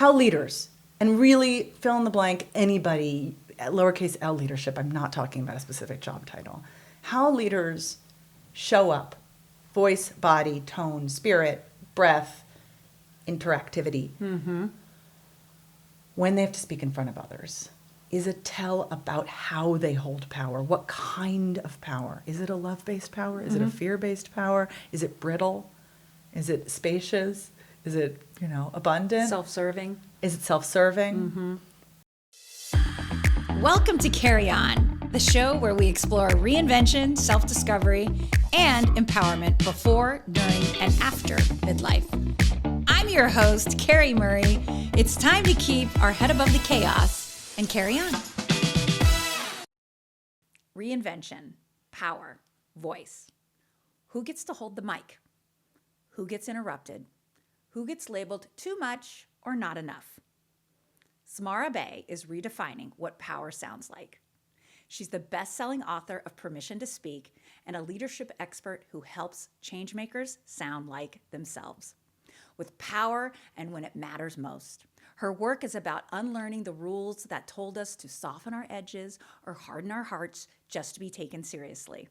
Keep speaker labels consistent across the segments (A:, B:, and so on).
A: how leaders, and really fill in the blank, anybody, lowercase L leadership, I'm not talking about a specific job title, how leaders show up, voice, body, tone, spirit, breath, interactivity, when they have to speak in front of others, is a tell about how they hold power. What kind of power? Is it a love-based power? Is it a fear-based power? Is it brittle? Is it spacious? Is it, abundant?
B: Self-serving.
A: Is it self-serving?
C: Welcome to Carrie On, the show where we explore reinvention, self-discovery, and empowerment before, during, and after midlife. I'm your host, Carrie Murray. It's time to keep our head above the chaos and carry on. Reinvention, power, voice. Who gets to hold the mic? Who gets interrupted? Who gets labeled too much or not enough? Samara Bay is redefining what power sounds like. She's the best-selling author of Permission to Speak and a leadership expert who helps changemakers sound like themselves, with power and when it matters most. Her work is about unlearning the rules that told us to soften our edges or harden our hearts just to be taken seriously.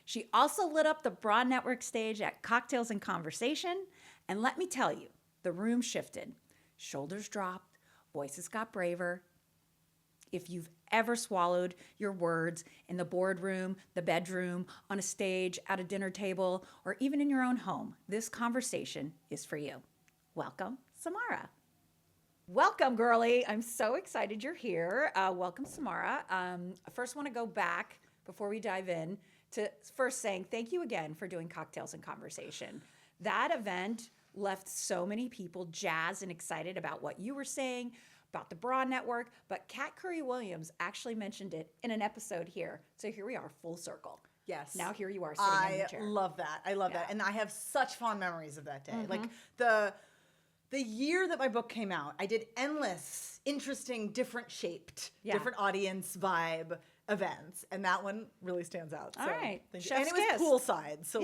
C: She also lit up the Broad Network stage at Cocktails and Conversation, and let me tell you, the room shifted. Shoulders dropped, voices got braver. If you've ever swallowed your words in the boardroom, the bedroom, on a stage, at a dinner table, or even in your own home, this conversation is for you. Welcome, Samara. Welcome, girlie. I'm so excited you're here. Welcome, Samara. First, want to go back before we dive in to first saying thank you again for doing Cocktails and Conversation. That event left so many people jazzed and excited about what you were saying, about the Broad Network, but Kat Curry-Williams actually mentioned it in an episode here. So here we are, full circle.
A: Yes.
C: Now here you are sitting in the chair.
A: I love that. I love that. And I have such fond memories of that day. Like the year that my book came out, I did endless, interesting, different shaped, different audience vibe events. And that one really stands out.
C: All right.
A: And it was poolside. So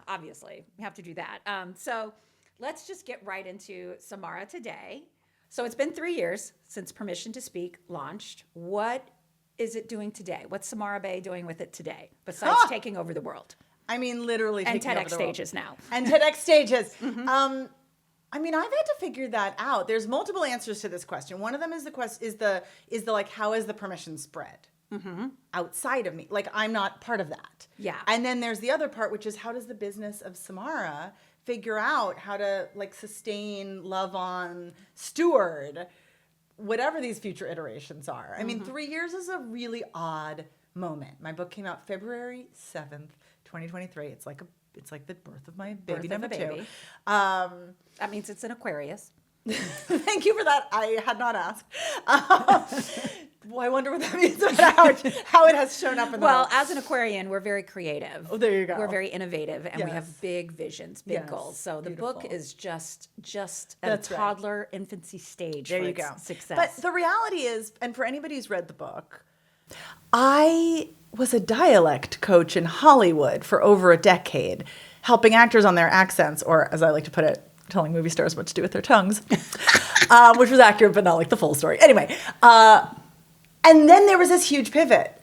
C: obviously we have to do that. So let's just get right into Samara today. So it's been 3 years since Permission to Speak launched. What is it doing today? What's Samara Bay doing with it today besides taking over the world?
A: I mean, literally
C: and
A: taking
C: TEDx
A: over the world.
C: stages now.
A: And TEDx stages. I mean, I've had to figure that out. There's multiple answers to this question. One of them is the like, how is the permission spread outside of me? Like, I'm not part of that.
C: Yeah.
A: And then there's the other part, which is how does the business of Samara figure out how to like sustain, love on, steward, whatever these future iterations are. I mean, 3 years is a really odd moment. My book came out February 7th, 2023. It's like the birth of my baby number 2.
C: That means it's an Aquarius.
A: Thank you for that. I had not asked. Well, I wonder what that means about how it has shown up in the world.
C: Well, as an Aquarian, we're very creative.
A: Oh, there you go.
C: We're very innovative, and we have big visions, big goals. So the book is just at a toddler infancy stage for its success.
A: But the reality is, and for anybody who's read the book, I was a dialect coach in Hollywood for over a decade, helping actors on their accents, or as I like to put it, telling movie stars what to do with their tongues, which was accurate, but not like the full story. Anyway, and then there was this huge pivot,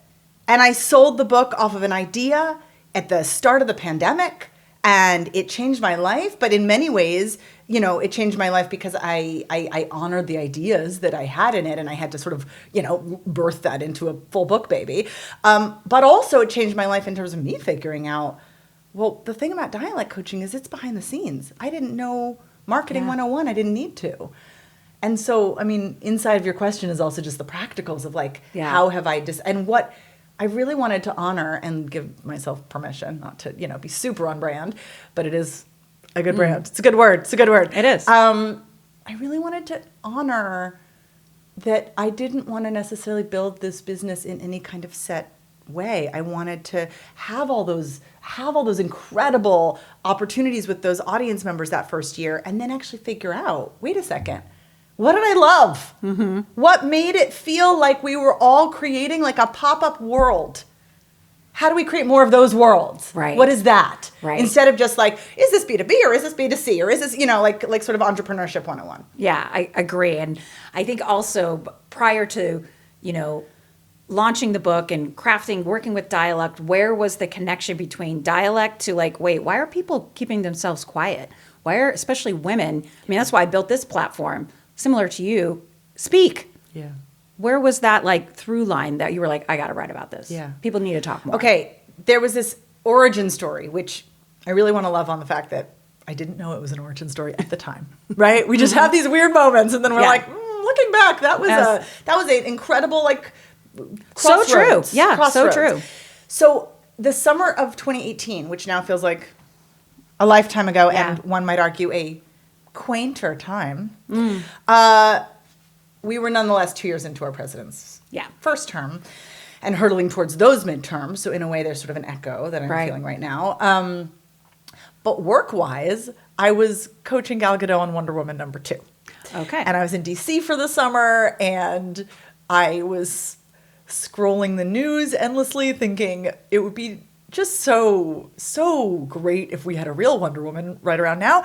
A: and I sold the book off of an idea at the start of the pandemic, and it changed my life. But in many ways, it changed my life because I honored the ideas that I had in it, and I had to sort of, birth that into a full book baby. But also it changed my life in terms of me figuring out, well, the thing about dialect coaching is it's behind the scenes. I didn't know marketing 101. I didn't need to. And so, I mean, inside of your question is also just the practicals of like, how have I and what I really wanted to honor and give myself permission, not to, be super on brand, but it is a good brand. It's a good word. It's a good word.
C: It is.
A: I really wanted to honor that I didn't want to necessarily build this business in any kind of set way. I wanted to have all those incredible opportunities with those audience members that first year, and then actually figure out, wait a second, what did I love? What made it feel like we were all creating like a pop-up world? how do we create more of those worlds?
C: Right.
A: What is that?
C: Right.
A: Instead of just like, is this B2B or is this B2C or is this, like sort of entrepreneurship 101?
C: Yeah, I agree. And I think also prior to, launching the book and crafting, working with dialect, where was the connection between dialect to like, wait, why are people keeping themselves quiet? Why are, especially women, I mean, that's why I built this platform, similar to you, speak.
A: Yeah.
C: Where was that like through line that you were like, I got to write about this?
A: Yeah.
C: People need to talk more.
A: Okay, there was this origin story, which I really want to love on the fact that I didn't know it was an origin story at the time, right? We just have these weird moments, and then we're like, looking back, that was an incredible
C: so true. Yeah,
A: crossroads.
C: so true.
A: So the summer of 2018, which now feels like a lifetime ago, and one might argue a quainter time, we were nonetheless 2 years into our president's first term and hurtling towards those midterms. So in a way, there's sort of an echo that I'm feeling right now. But work-wise, I was coaching Gal Gadot on Wonder Woman #2.
C: Okay.
A: And I was in DC for the summer, and I was scrolling the news endlessly thinking it would be just so great if we had a real Wonder Woman right around now.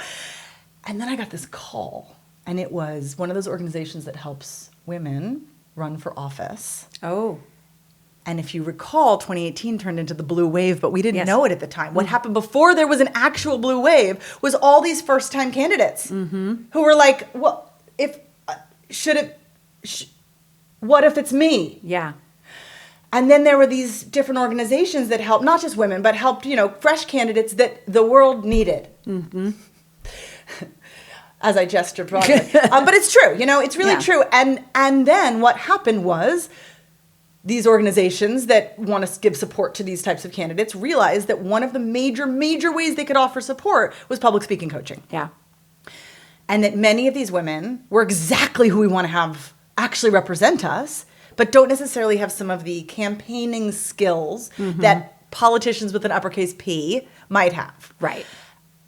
A: And then I got this call, and it was one of those organizations that helps women run for office.
C: Oh.
A: And if you recall, 2018 turned into the blue wave, but we didn't know it at the time. What happened before there was an actual blue wave was all these first-time candidates who were like, well, what if it's me?
C: Yeah.
A: And then there were these different organizations that helped, not just women, but helped, fresh candidates that the world needed. Mm-hmm. As I gesture broadly. But it's true, it's really true. And then what happened was these organizations that want to give support to these types of candidates realized that one of the major ways they could offer support was public speaking coaching.
C: Yeah.
A: And that many of these women were exactly who we want to have actually represent us, but don't necessarily have some of the campaigning skills that politicians with an uppercase P might have.
C: Right.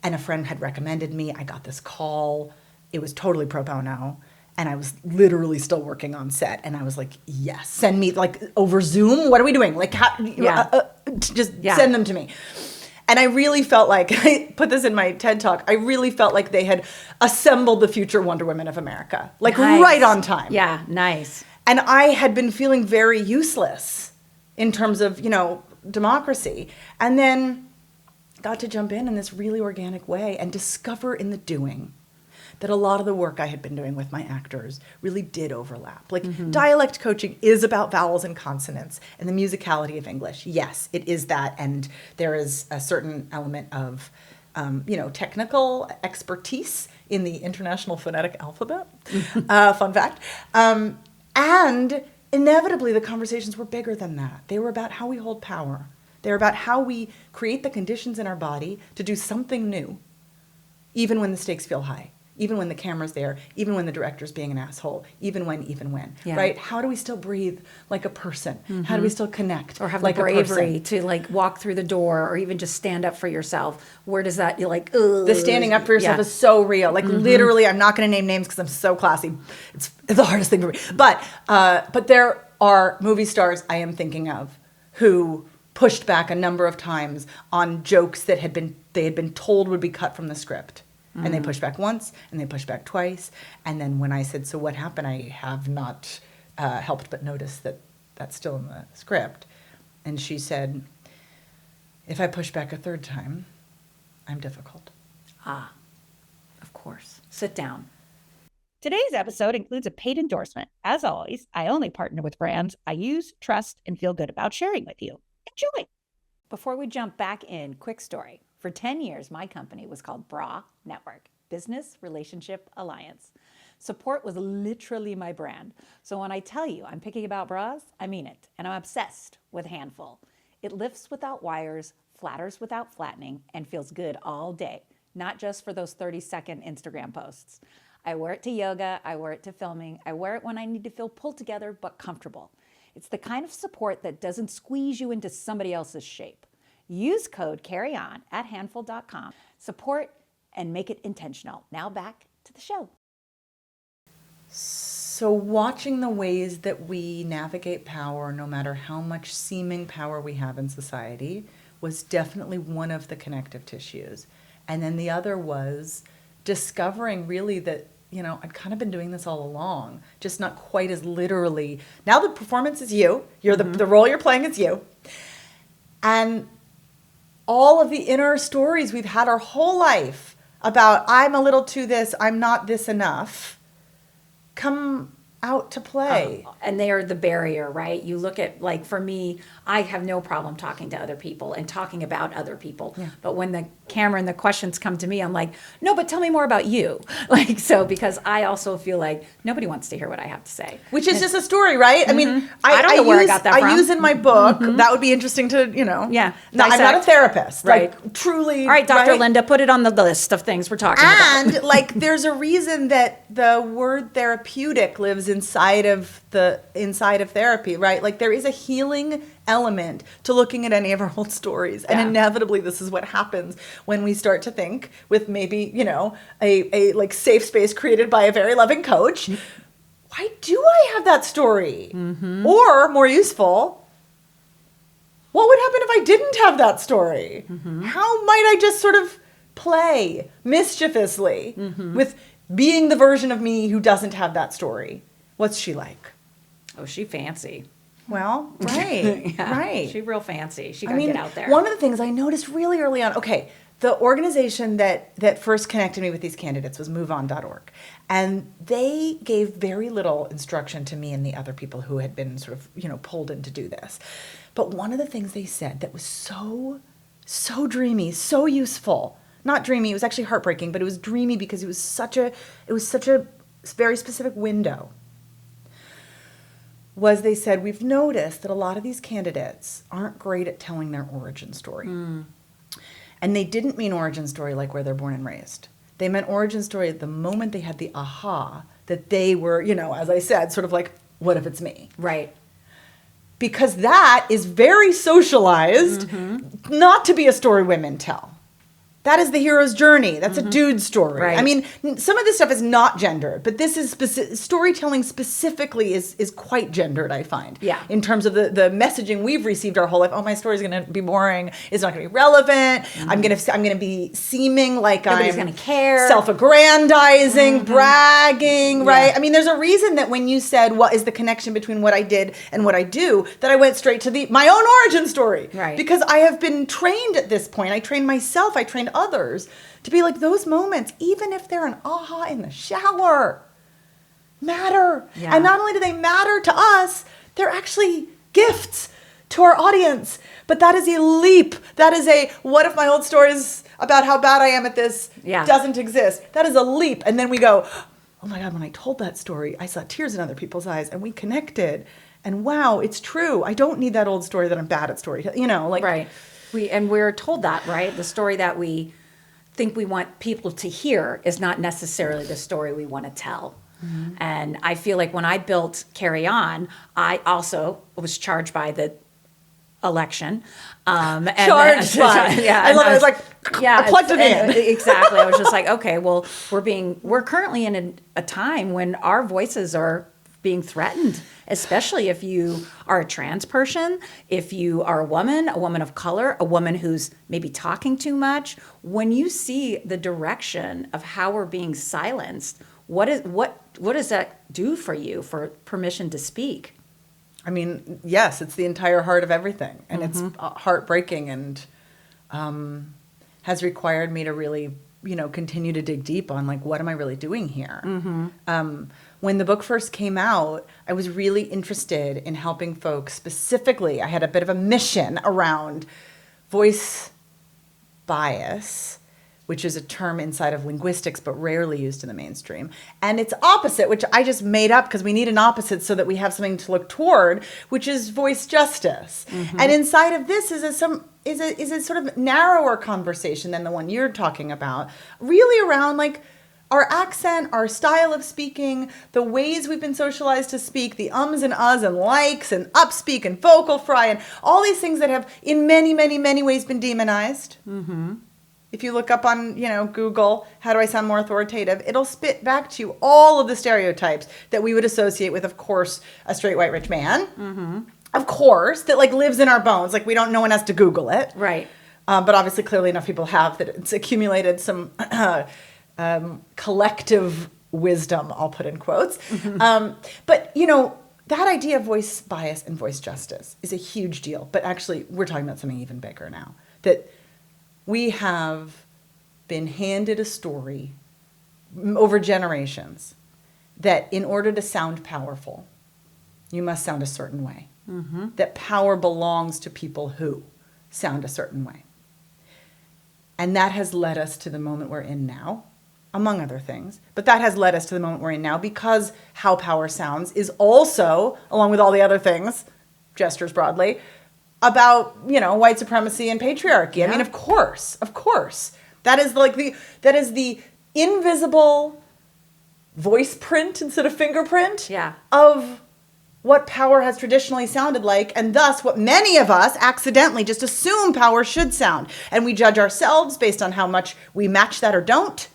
A: And a friend had recommended me. I got this call. It was totally pro bono. And I was literally still working on set. And I was like, yes, send me over Zoom. What are we doing? Send them to me. And I really felt like, I put this in my TED Talk, I really felt like they had assembled the future Wonder Women of America. Nice. Right on time.
C: Yeah, nice.
A: And I had been feeling very useless in terms of, democracy. And then got to jump in this really organic way and discover in the doing that a lot of the work I had been doing with my actors really did overlap. Dialect coaching is about vowels and consonants and the musicality of English. Yes, it is that. And there is a certain element of, technical expertise in the International Phonetic Alphabet. Fun fact. And inevitably, the conversations were bigger than that. They were about how we hold power. They're about how we create the conditions in our body to do something new, even when the stakes feel high. Even when the camera's there, even when the director's being an asshole, even when, right? How do we still breathe like a person? How do we still connect
C: or have
A: like
C: the bravery to walk through the door or even just stand up for yourself? Where does that, you're like, ugh.
A: The standing up for yourself is so real. Literally, I'm not going to name names because I'm so classy. It's the hardest thing for me. But there are movie stars I am thinking of who pushed back a number of times on jokes that they had been told would be cut from the script. And they pushed back once, and they pushed back twice. And then when I said, so what happened? I have not helped but notice that that's still in the script. And she said, if I push back a third time, I'm difficult.
C: Ah, of course. Sit down. Today's episode includes a paid endorsement. As always, I only partner with brands I use, trust, and feel good about sharing with you. Enjoy. Before we jump back in, quick story. For 10 years, my company was called BRA Network, Business Relationship Alliance. Support was literally my brand. So when I tell you I'm picky about bras, I mean it. And I'm obsessed with Handful. It lifts without wires, flatters without flattening, and feels good all day, not just for those 30-second Instagram posts. I wear it to yoga, I wear it to filming, I wear it when I need to feel pulled together but comfortable. It's the kind of support that doesn't squeeze you into somebody else's shape. Use code Carrie On at handful.com. Support and make it intentional. Now back to the show.
A: So watching the ways that we navigate power, no matter how much seeming power we have in society, was definitely one of the connective tissues. And then the other was discovering really that, I'd kind of been doing this all along, just not quite as literally. Now the performance is you. You're the role you're playing is you. And all of the inner stories we've had our whole life about I'm a little too this, I'm not this enough, come out to play.
C: And they are the barrier, right? You look at, like, for me, I have no problem talking to other people and talking about other people. Yeah. But when the camera and the questions come to me, I'm like, no, but tell me more about you. Like, so, because I also feel like nobody wants to hear what I have to say.
A: Which is just a story, right? Mm-hmm. I mean,
C: I don't know where I got that from.
A: I use in my book, that would be interesting to,
C: Yeah.
A: No, I'm not a therapist.
C: Right.
A: Like, truly.
C: All right, Dr.
A: Right?
C: Linda, put it on the list of things we're talking about.
A: And, like, there's a reason that the word therapeutic lives inside of therapy, right? Like, there is a healing element to looking at any of our old stories. And inevitably this is what happens when we start to think with maybe, a like safe space created by a very loving coach. Why do I have that story? Mm-hmm. Or more useful, what would happen if I didn't have that story? Mm-hmm. How might I just sort of play mischievously with being the version of me who doesn't have that story? What's she like?
C: Oh, she fancy.
A: Well, right, right.
C: She real fancy. She gotta get out there.
A: One of the things I noticed really early on, the organization that first connected me with these candidates was moveon.org. And they gave very little instruction to me and the other people who had been sort of, pulled in to do this. But one of the things they said that was so dreamy, so useful, not dreamy, it was actually heartbreaking, but it was dreamy because it was such a very specific window, was they said, we've noticed that a lot of these candidates aren't great at telling their origin story. Mm. And they didn't mean origin story like where they're born and raised. They meant origin story at the moment they had the aha that they were, as I said, sort of like, what if it's me?
C: Right.
A: Because that is very socialized, not to be a story women tell. That is the hero's journey. That's a dude story.
C: Right.
A: I mean, some of this stuff is not gendered, but this is storytelling specifically is quite gendered, I find.
C: Yeah.
A: In terms of the messaging we've received our whole life. Oh, my story's going to be boring. It's not going to be relevant. I'm going to be seeming like
C: nobody's going to care.
A: Self-aggrandizing, bragging, right? I mean, there's a reason that when you said what is the connection between what I did and what I do, that I went straight to my own origin story.
C: Right.
A: Because I have been trained at this point. I trained myself. I trained others to be like, those moments, even if they're an aha in the shower, matter. Yeah. And not only do they matter to us, they're actually gifts to our audience. But that is a leap. That is what if my old stories about how bad I am at this doesn't exist? That is a leap. And then we go, oh my God, when I told that story, I saw tears in other people's eyes and we connected. And wow, it's true. I don't need that old story that I'm bad at storytelling,
C: Right. We're told that, right? The story that we think we want people to hear is not necessarily the story we want to tell. Mm-hmm. And I feel like when I built Carrie On, I also was charged by the election.
A: Charged by.
C: Yeah,
A: I love it. I was like, I plugged it in.
C: Exactly. I was just like, okay, well, we're currently in a time when our voices are being threatened, especially if you are a trans person, if you are a woman of color, a woman who's maybe talking too much. When you see the direction of how we're being silenced, what does that do for you for permission to speak?
A: I mean, yes, it's the entire heart of everything, and it's heartbreaking, and has required me to really, continue to dig deep on like, what am I really doing here? When the book first came out, I was really interested in helping folks specifically. I had a bit of a mission around voice bias, which is a term inside of linguistics but rarely used in the mainstream, and its opposite, which I just made up because we need an opposite so that we have something to look toward, which is voice justice. And inside of this is a sort of narrower conversation than the one you're talking about, really around like our accent, our style of speaking, the ways we've been socialized to speak, the ums and uhs and likes and upspeak and vocal fry and all these things that have in many, many, many ways been demonized. if you look up on, Google, how do I sound more authoritative, it'll spit back to you all of the stereotypes that we would associate with, of course, a straight white rich man. Mm-hmm. Of course, that like lives in our bones. Like no one has to Google it.
C: Right.
A: But obviously, clearly enough people have that it's accumulated some collective wisdom, I'll put in quotes. Mm-hmm. But, that idea of voice bias and voice justice is a huge deal. But actually, we're talking about something even bigger now. That we have been handed a story over generations that in order to sound powerful, you must sound a certain way. Mm-hmm. That power belongs to people who sound a certain way. And that has led us to the moment we're in now, among other things. But that has led us to the moment we're in now because how power sounds is also, along with all the other things, gestures broadly, about, white supremacy and patriarchy. Yeah. I mean, of course. That is the invisible voice print instead of fingerprint of what power has traditionally sounded like, and thus what many of us accidentally just assume power should sound. And we judge ourselves based on how much we match that or don't,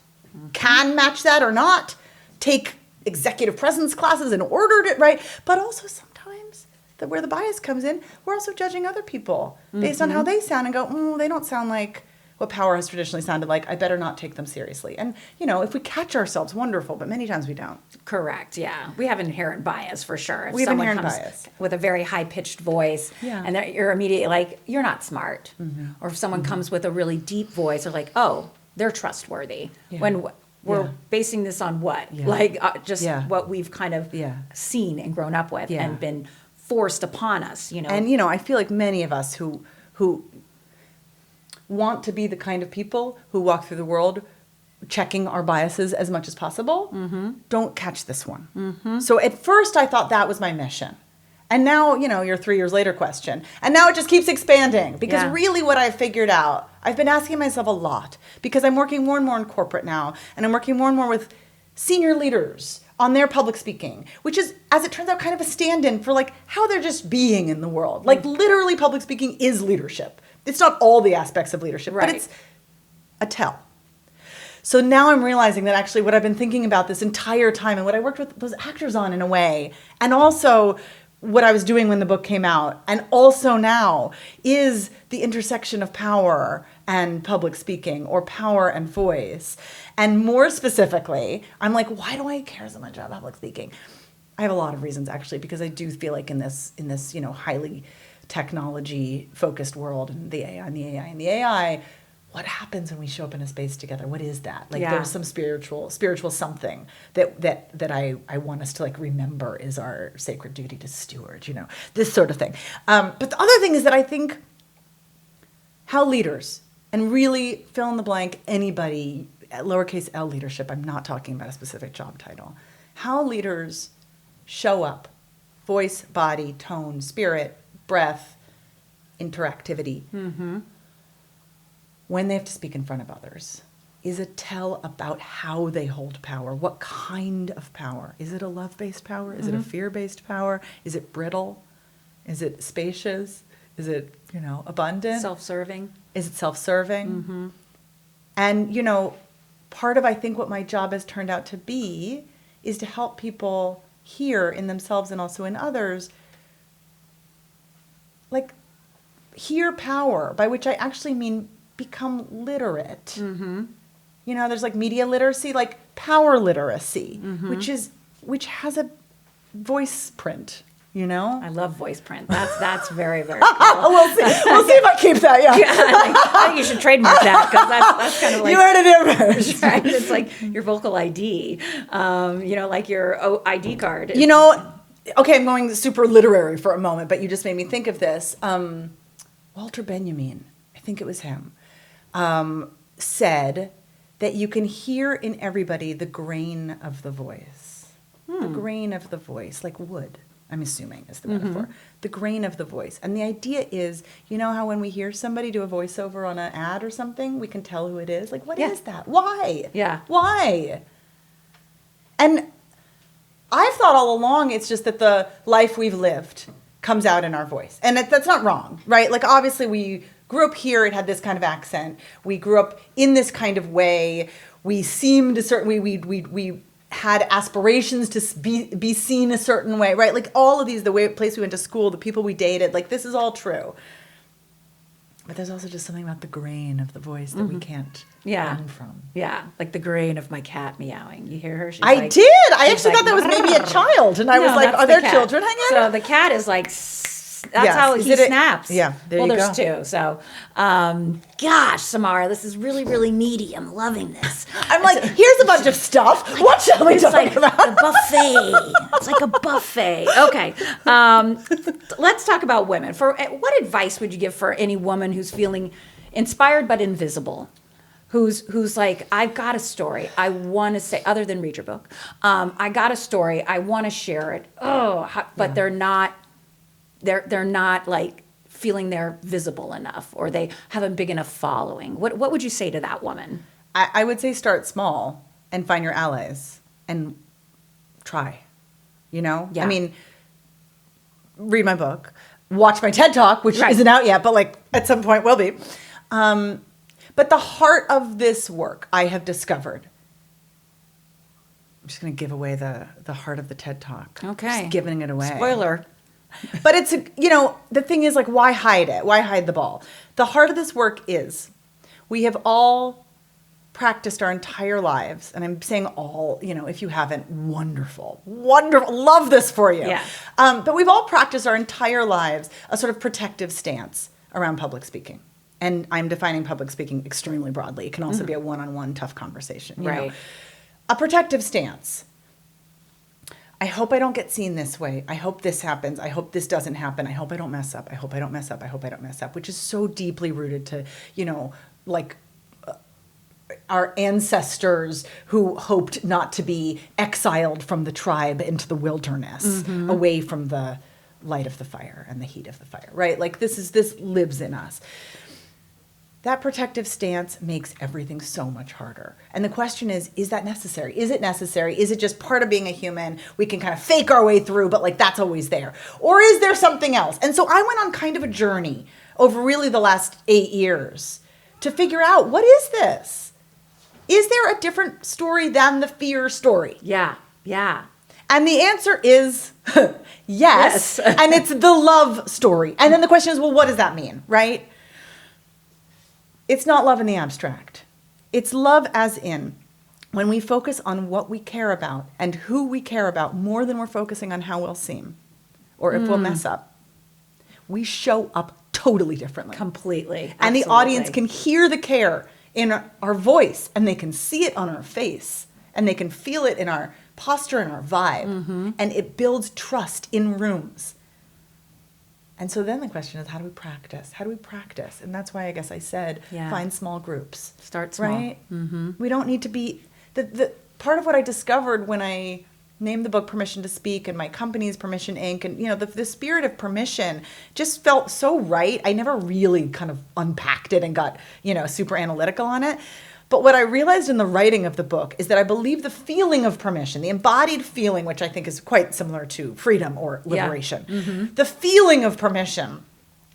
A: can match that or not, take executive presence classes and ordered it right. But also sometimes where the bias comes in, we're also judging other people based on how they sound and go, they don't sound like what power has traditionally sounded like. I better not take them seriously. And, if we catch ourselves, wonderful, but many times we don't.
C: Correct, yeah. We have inherent bias for sure. If
A: we have
C: someone
A: inherent
C: comes
A: bias.
C: with a very high-pitched voice, and you're immediately like, you're not smart. Mm-hmm. Or if someone comes with a really deep voice, they're like, oh, they're trustworthy. Yeah. When we're basing this on what? Yeah. Like what we've kind of seen and grown up with and been forced upon us, And,
A: I feel like many of us who want to be the kind of people who walk through the world checking our biases as much as possible, don't catch this one. Mm-hmm. So at first I thought that was my mission. And now, your 3 years later question. And now it just keeps expanding because really what I've figured out, I've been asking myself a lot because I'm working more and more in corporate now, and I'm working more and more with senior leaders on their public speaking, which is, as it turns out, kind of a stand-in for like how they're just being in the world. Like literally public speaking is leadership. It's not all the aspects of leadership, but it's a tell. So now I'm realizing that actually what I've been thinking about this entire time and what I worked with those actors on in a way, and also what I was doing when the book came out, and also now, is the intersection of power and public speaking, or power and voice. And more specifically, I'm like, why do I care so much about public speaking? I have a lot of reasons, actually, because I do feel like in this highly technology-focused world, and the AI, what happens when we show up in a space together? What is that? Like there's some spiritual something that I want us to like remember is our sacred duty to steward, this sort of thing. But the other thing is that I think how leaders, and really fill in the blank, anybody, lowercase L leadership, I'm not talking about a specific job title, how leaders show up, voice, body, tone, spirit, breath, interactivity, when they have to speak in front of others, is a tell about how they hold power. What kind of power? Is it a love-based power? Is it a fear-based power? Is it brittle? Is it spacious? Is it, abundant?
C: Self-serving.
A: Is it self-serving? And, part of, I think, what my job has turned out to be is to help people hear in themselves and also in others, like, hear power, by which I actually mean become literate. There's like media literacy, like power literacy, which has a voice print.
C: I love voice print. That's very, very cool.
A: We'll see if I keep that. Yeah,
C: I think you should trademark that because that's kind of like
A: you heard it here first.
C: Right? It's like your vocal ID. Like your ID card.
A: Okay, I'm going super literary for a moment, but you just made me think of this. Walter Benjamin, I think it was him, said that you can hear in everybody the grain of the voice. The grain of the voice, like wood, I'm assuming is the metaphor. The grain of the voice. And the idea is, how when we hear somebody do a voiceover on an ad or something, we can tell who it is. Like, what is that? Why?
C: Yeah.
A: Why? And I've thought all along it's just that the life we've lived comes out in our voice. And that's not wrong, right? Like, obviously grew up here, it had this kind of accent. We grew up in this kind of way. We seemed a certain way. We had aspirations to be seen a certain way, right? Like all of these, the place we went to school, the people we dated, like this is all true. But there's also just something about the grain of the voice that we can't run from.
C: Yeah, like the grain of my cat meowing. You hear her? She's
A: I did. I actually thought that was maybe a child. And I was like, are there children hanging out?
C: So the cat is like, that's how he snaps.
A: Yeah, there you go.
C: Well, there's two. So, gosh, Samara, this is really, really meaty. I'm loving this.
A: I'm like, here's a bunch of stuff. What shall we talk about?
C: A buffet. It's like a buffet. Okay. Let's talk about women. What advice would you give for any woman who's feeling inspired but invisible? Who's like, I've got a story I want to say, other than read your book. I got a story. I want to share it. But they're not like feeling they're visible enough, or they have a big enough following. What would you say to that woman?
A: I would say start small and find your allies and try, Yeah. I mean, read my book, watch my TED Talk, which isn't out yet, but like at some point will be. But the heart of this work I have discovered, I'm just going to give away the heart of the TED Talk.
C: Okay.
A: Just giving it away.
C: Spoiler.
A: But it's, the thing is like, why hide it? Why hide the ball? The heart of this work is we have all practiced our entire lives. And I'm saying all, if you haven't, wonderful, love this for you.
C: Yeah.
A: But we've all practiced our entire lives a sort of protective stance around public speaking. And I'm defining public speaking extremely broadly. It can also be a one-on-one tough conversation.
C: Right.
A: A protective stance. I hope I don't get seen this way. I hope this happens. I hope this doesn't happen. I hope I don't mess up. I hope I don't mess up. I hope I don't mess up, which is so deeply rooted to, our ancestors who hoped not to be exiled from the tribe into the wilderness, away from the light of the fire and the heat of the fire, right? Like this lives in us. That protective stance makes everything so much harder. And the question is that necessary? Is it necessary? Is it just part of being a human? We can kind of fake our way through, but like that's always there. Or is there something else? And so I went on kind of a journey over really the last 8 years to figure out, what is this? Is there a different story than the fear story?
C: Yeah.
A: And the answer is yes. And it's the love story. And then the question is, well, what does that mean, right? It's not love in the abstract. It's love as in when we focus on what we care about and who we care about more than we're focusing on how we'll seem or if we'll mess up, we show up totally differently.
C: Completely.
A: And the audience can hear the care in our voice, and they can see it on our face, and they can feel it in our posture and our vibe. And it builds trust in rooms. And so then the question is, how do we practice? How do we practice? And that's why I guess I said, find small groups.
C: Start small.
A: Right? We don't need to be... The part of what I discovered when I named the book Permission to Speak, and my company's Permission Inc., and the spirit of permission just felt so right. I never really kind of unpacked it and got, super analytical on it. But what I realized in the writing of the book is that I believe the feeling of permission, the embodied feeling, which I think is quite similar to freedom or liberation, the feeling of permission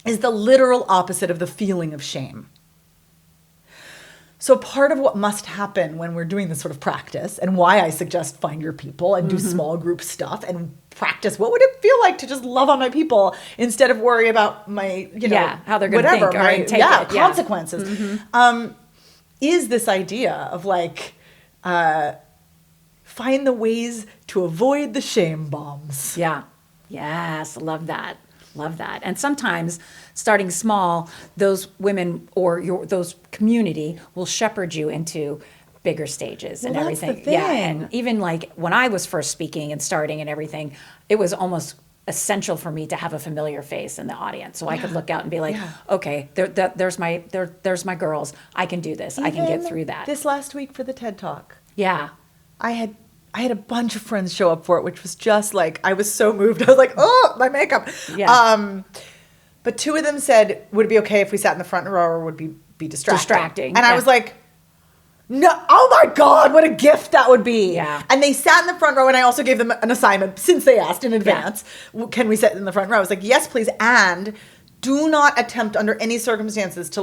A: is the literal opposite of the feeling of shame. So part of what must happen when we're doing this sort of practice, and why I suggest find your people and do small group stuff and practice, what would it feel like to just love on my people instead of worry about my,
C: how they're going to think or take it.
A: Consequences. Is this idea of like, find the ways to avoid the shame bombs.
C: Yeah. Yes. Love that. And sometimes starting small, those women or those community will shepherd you into bigger stages and everything.
A: That's the thing.
C: Yeah. And even like when I was first speaking and starting and everything, it was almost essential for me to have a familiar face in the audience, so I could look out and be like, okay, there's my girls. I can do this. I can get through that.
A: This last week for the TED Talk, I had a bunch of friends show up for it, which was just like, I was so moved. I was like, oh, my makeup. Yeah. But two of them said, would it be okay if we sat in the front row, or would be distracting? And I was like, no, oh my God, what a gift that would be.
C: Yeah.
A: And they sat in the front row, and I also gave them an assignment since they asked in advance, can we sit in the front row? I was like, yes, please. And do not attempt under any circumstances to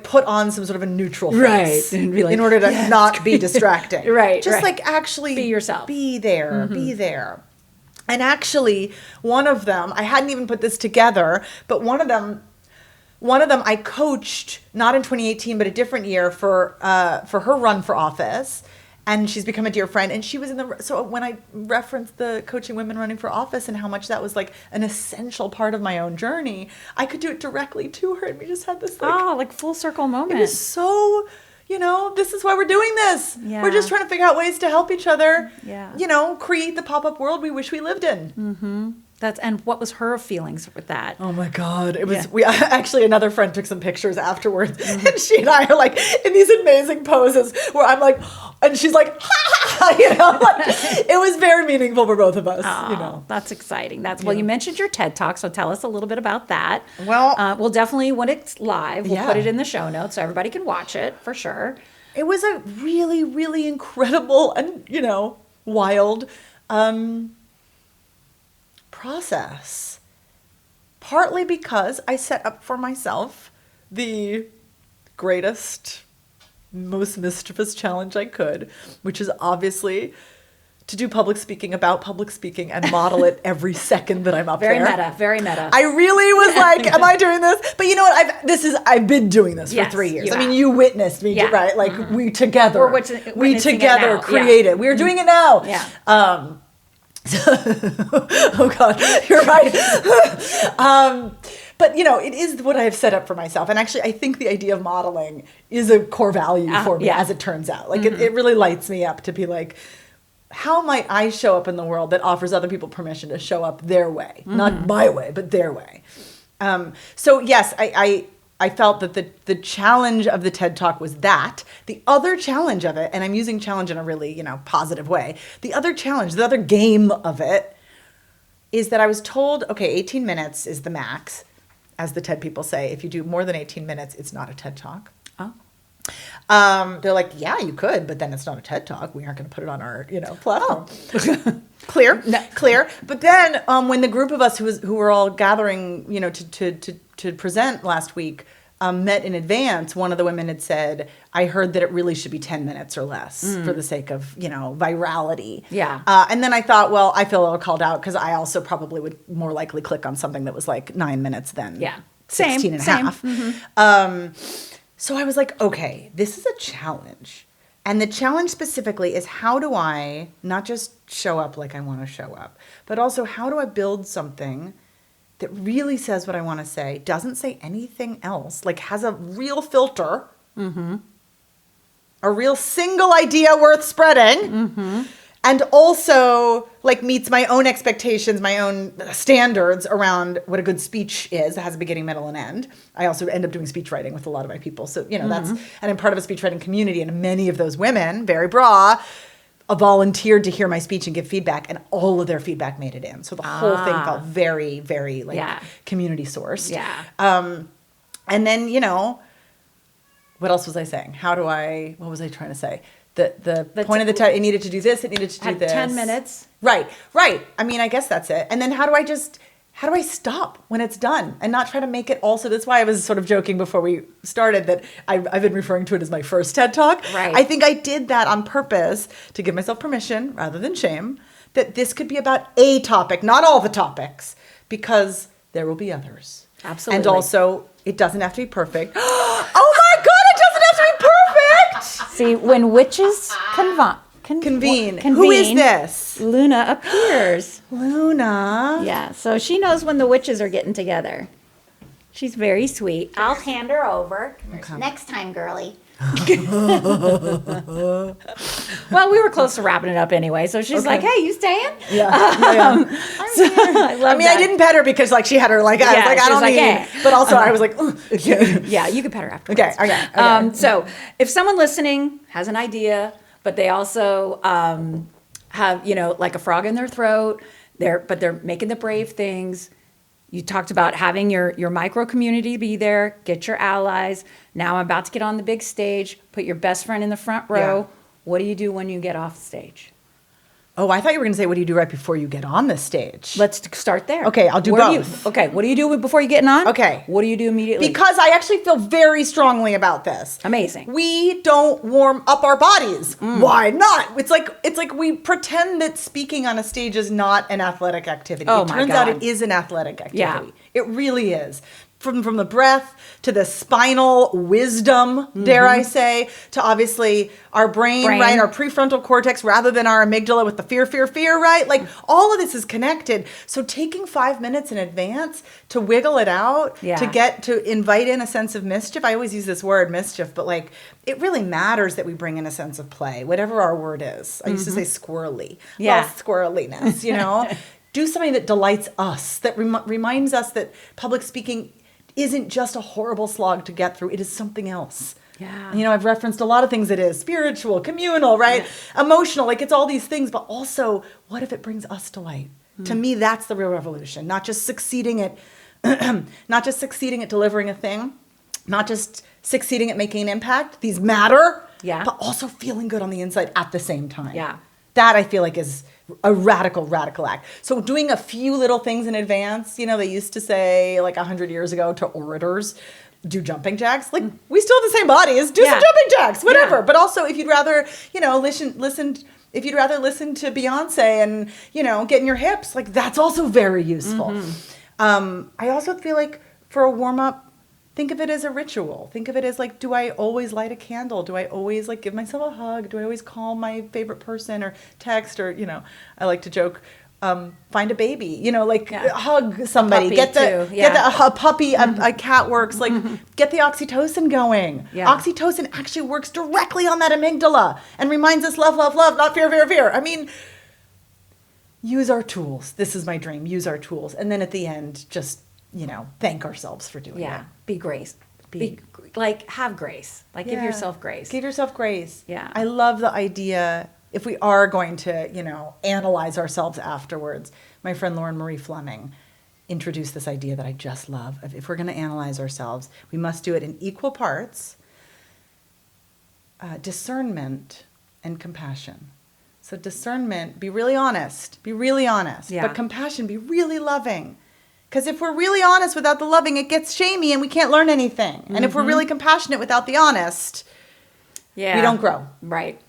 A: put on some sort of a neutral face,
C: and be like,
A: in order to not be distracting. Just
C: right.
A: Actually
C: Be yourself.
A: Be there. Be there. And actually, one of them, I hadn't even put this together, but one of them I coached, not in 2018, but a different year for her run for office. And she's become a dear friend. And she was so when I referenced the coaching women running for office and how much that was like an essential part of my own journey, I could do it directly to her. And we just had this
C: full circle moment.
A: It was so, this is why we're doing this.
C: Yeah.
A: We're just trying to figure out ways to help each other,
C: Yeah.
A: Create the pop-up world we wish we lived in.
C: Mm-hmm. And what was her feelings with that?
A: Oh my God. It was, we actually, another friend took some pictures afterwards and she and I are like in these amazing poses where I'm like, and she's like, ha, it was very meaningful for both of us,
C: That's exciting. Well, you mentioned your TED Talk, so tell us a little bit about that.
A: Well,
C: we'll definitely, when it's live, we'll put it in the show notes so everybody can watch it for sure.
A: It was a really, really incredible and, wild, process, partly because I set up for myself the greatest, most mischievous challenge I could, which is obviously to do public speaking about public speaking and model it every second that I'm up there.
C: Very meta.
A: I really was like, am I doing this? But you know what? I've been doing this for 3 years. I mean, you witnessed me, right? Like we together, created. We are doing it now.
C: Yeah.
A: Oh God, you're right. But it is what I have set up for myself. And actually, I think the idea of modeling is a core value for me, as it turns out. Like it really lights me up to be like, how might I show up in the world that offers other people permission to show up their way, not my way, but their way. So yes, I felt that the challenge of the TED Talk was that. The other challenge of it, and I'm using challenge in a really, positive way. The other challenge, the other game of it is that I was told, okay, 18 minutes is the max, as the TED people say. If you do more than 18 minutes, it's not a TED Talk.
C: Oh.
A: They're like, yeah, you could, but then it's not a TED Talk. We aren't going to put it on our, platform. Oh. Clear. But then when the group of us who were all gathering, to present last week, met in advance, one of the women had said, I heard that it really should be 10 minutes or less for the sake of, virality.
C: Yeah.
A: And then I thought, well, I feel a little called out because I also probably would more likely click on something that was like 9 minutes than 16 and a half.
C: Mm-hmm.
A: So I was like, okay, this is a challenge. And the challenge specifically is how do I not just show up like I want to show up, but also how do I build something that really says what I want to say, doesn't say anything else, like has a real filter, a real single idea worth spreading, and also like meets my own expectations, my own standards around what a good speech is. It has a beginning, middle, and end. I also end up doing speech writing with a lot of my people. So, that's, and I'm part of a speech writing community, and many of those women, very bra, volunteered to hear my speech and give feedback, and all of their feedback made it in. So the whole thing felt very, very community sourced.
C: Yeah.
A: And then, what else was I saying? What was I trying to say? The point of the time, it needed to do this, it needed to do this.
C: 10 minutes.
A: Right. I mean, I guess that's it. And then how do I stop when it's done and not try to make it also, that's why I was sort of joking before we started that I've been referring to it as my first TED Talk.
C: Right.
A: I think I did that on purpose to give myself permission rather than shame that this could be about a topic, not all the topics, because there will be others.
C: Absolutely.
A: And also, it doesn't have to be perfect. Oh my God, it doesn't have to be perfect!
C: See, when witches convene.
A: Who is this?
C: Luna appears.
A: Luna.
C: Yeah, so she knows when the witches are getting together. She's very sweet. I'll hand her over.
A: Okay.
C: Next time, girlie. Well, we were close to wrapping it up anyway, so she's like, "Hey, you staying?"
A: Yeah.
C: I'm here. I mean,
A: I didn't pet her because she had her I was like, I don't need.
C: Hey.
A: But also, I was like,
C: yeah, you can pet her afterwards.
A: Okay.
C: So if someone listening has an idea, but they also have like a frog in their throat, they're making the brave things. You talked about having your micro community be there, get your allies. Now I'm about to get on the big stage, put your best friend in the front row.
A: Yeah.
C: What do you do when you get off the stage?
A: Oh, I thought you were going to say, what do you do right before you get on the stage?
C: Let's start there.
A: Okay, I'll do both.
C: What do you do before you get on?
A: Okay.
C: What do you do immediately?
A: Because I actually feel very strongly about this.
C: Amazing.
A: We don't warm up our bodies. Why not? It's like we pretend that speaking on a stage is not an athletic activity.
C: Oh,
A: it
C: my
A: turns
C: God.
A: out it is an athletic activity.
C: Yeah.
A: It really is. From the breath to the spinal wisdom, dare I say, to obviously our brain, right? Our prefrontal cortex rather than our amygdala with the fear, right? Like all of this is connected. So taking 5 minutes in advance to wiggle it out, to invite in a sense of mischief. I always use this word mischief, but like it really matters that we bring in a sense of play, whatever our word is. I used to say squirrely.
C: Yeah.
A: Well, squirreliness, you know? Do something that delights us, that reminds us that public speaking isn't just a horrible slog to get through. It is something else.
C: Yeah.
A: You know, I've referenced a lot of things it is. Spiritual, communal, right? Yeah. Emotional, like it's all these things, but also what if it brings us to light? To me, that's the real revolution. Not just succeeding at delivering a thing, not just succeeding at making an impact. These matter.
C: Yeah.
A: But also feeling good on the inside at the same time.
C: Yeah.
A: That I feel like is a radical act. So doing a few little things in advance, you know, they used to say like 100 years ago to orators, do jumping jacks. Like we still have the same bodies, do some jumping jacks, whatever. Yeah. But also if you'd rather, you know, if you'd rather listen to Beyonce and, you know, get in your hips, like that's also very useful. I also feel like for a warm up, think of it as a ritual. Think of it as like, do I always light a candle? Do I always like give myself a hug? Do I always call my favorite person or text or, you know, I like to joke, find a baby, you know, like hug somebody, get a puppy, a cat works, like get the oxytocin going. Yeah. Oxytocin actually works directly on that amygdala and reminds us love, not fear. I mean, use our tools. This is my dream. Use our tools. And then at the end, just, you know, thank ourselves for doing it.
C: Be grace. Have grace. Like give yourself grace.
A: Give yourself grace.
C: Yeah.
A: I love the idea, if we are going to, you know, analyze ourselves afterwards. My friend Lauren Marie Fleming introduced this idea that I just love. If we're going to analyze ourselves, we must do it in equal parts, discernment and compassion. So discernment, be really honest. Yeah. But compassion, be really loving. Because if we're really honest without the loving, it gets shamey and we can't learn anything. And if we're really compassionate without the honest, we don't grow.
C: Right.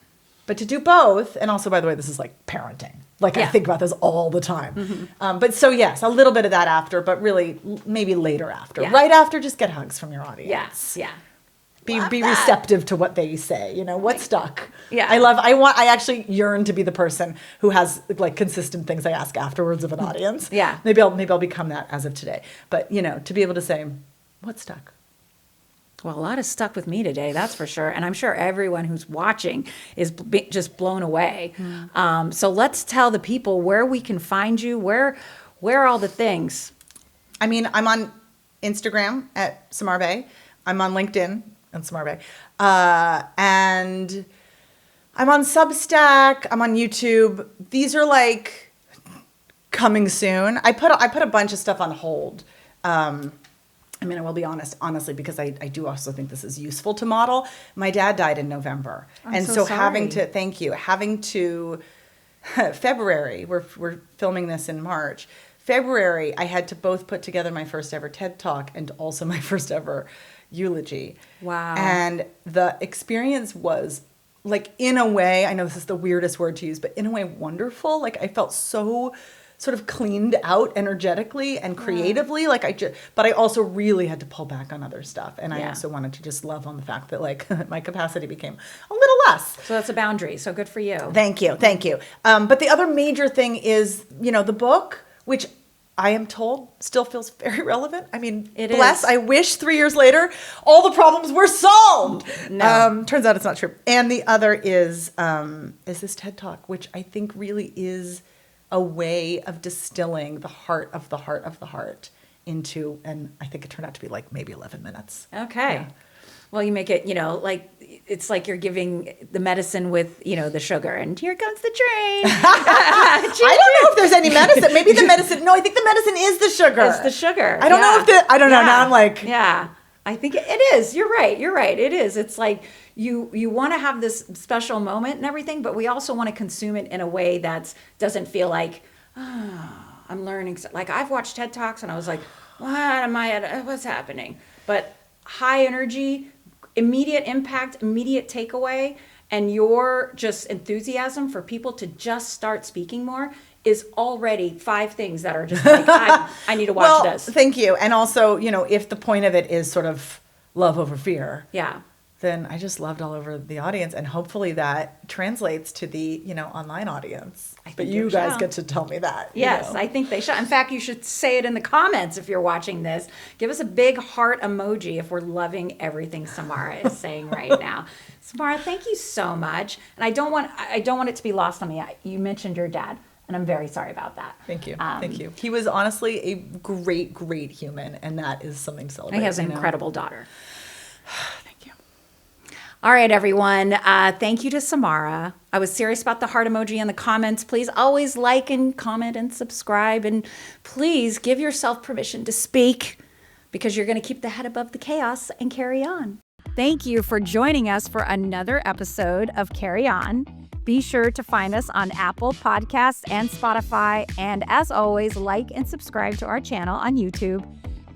A: But to do both, and also, by the way, this is like parenting. Like I think about this all the time. But so yes, a little bit of that after, but really maybe later after. Yeah. Right after, just get hugs from your audience.
C: Yeah.
A: Be receptive to what they say. You know, what stuck.
C: Yeah.
A: I actually yearn to be the person who has like consistent things I ask afterwards of an audience.
C: Yeah.
A: Maybe I'll become that as of today. But, you know, to be able to say, what stuck?
C: Well, a lot has stuck with me today, that's for sure. And I'm sure everyone who's watching is just blown away. So let's tell the people where we can find you. Where are all the things?
A: I mean, I'm on Instagram at Samara Bay. I'm on LinkedIn at Samara Bay. And I'm on Substack. I'm on YouTube. These are like coming soon. I put a bunch of stuff on hold. I mean, I will be honest, honestly, because I do also think this is useful to model. My dad died in November.
C: I'm so sorry.
A: having to, February, we're filming this in March. February, I had to both put together my first ever TED Talk and also my first ever eulogy.
C: Wow.
A: And the experience was like, in a way, I know this is the weirdest word to use, but in a way wonderful. Like I felt so sort of cleaned out energetically and creatively. But I also really had to pull back on other stuff. And I also wanted to just love on the fact that like my capacity became a little less.
C: So that's a boundary. So good for you.
A: Thank you. But the other major thing is, you know, the book, which I am told still feels very relevant. I mean, bless. I wish 3 years later all the problems were solved.
C: No.
A: Turns out it's not true. And the other is this TED Talk, which I think really is a way of distilling the heart of the heart into, and I think it turned out to be like maybe 11 minutes.
C: Okay.
A: Yeah.
C: Well, you make it, you know, like it's like you're giving the medicine with, you know, the sugar, and here comes the train.
A: I don't know if there's any medicine. Maybe the medicine. No, I think the medicine is the sugar.
C: It's the sugar.
A: I don't know if I don't know. Now I'm like,
C: I think it is. You're right. It is. It's like you want to have this special moment and everything, but we also want to consume it in a way that doesn't feel like, I'm learning. Like I've watched TED Talks and I was like, what's happening? But high energy, immediate impact, immediate takeaway, and your just enthusiasm for people to just start speaking more is already 5 things that are just like, I need to watch this.
A: Thank you. And also, if the point of it is sort of love over fear.
C: Yeah.
A: Then I just loved all over the audience, and hopefully that translates to the, online audience. But you guys get to tell me that.
C: Yes, I think they should. In fact, you should say it in the comments if you're watching this. Give us a big heart emoji if we're loving everything Samara is saying right now. Samara, thank you so much. And I don't want it to be lost on me. You mentioned your dad, and I'm very sorry about that.
A: Thank you. Thank you. He was honestly a great, great human, and that is something to celebrate.
C: He has an incredible daughter.
A: Thank you.
C: All right, everyone. Thank you to Samara. I was serious about the heart emoji in the comments. Please always like and comment and subscribe. And please give yourself permission to speak, because you're going to keep the head above the chaos and carry on. Thank you for joining us for another episode of Carry On. Be sure to find us on Apple Podcasts and Spotify. And as always, like and subscribe to our channel on YouTube.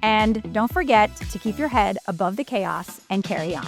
C: And don't forget to keep your head above the chaos and carry on.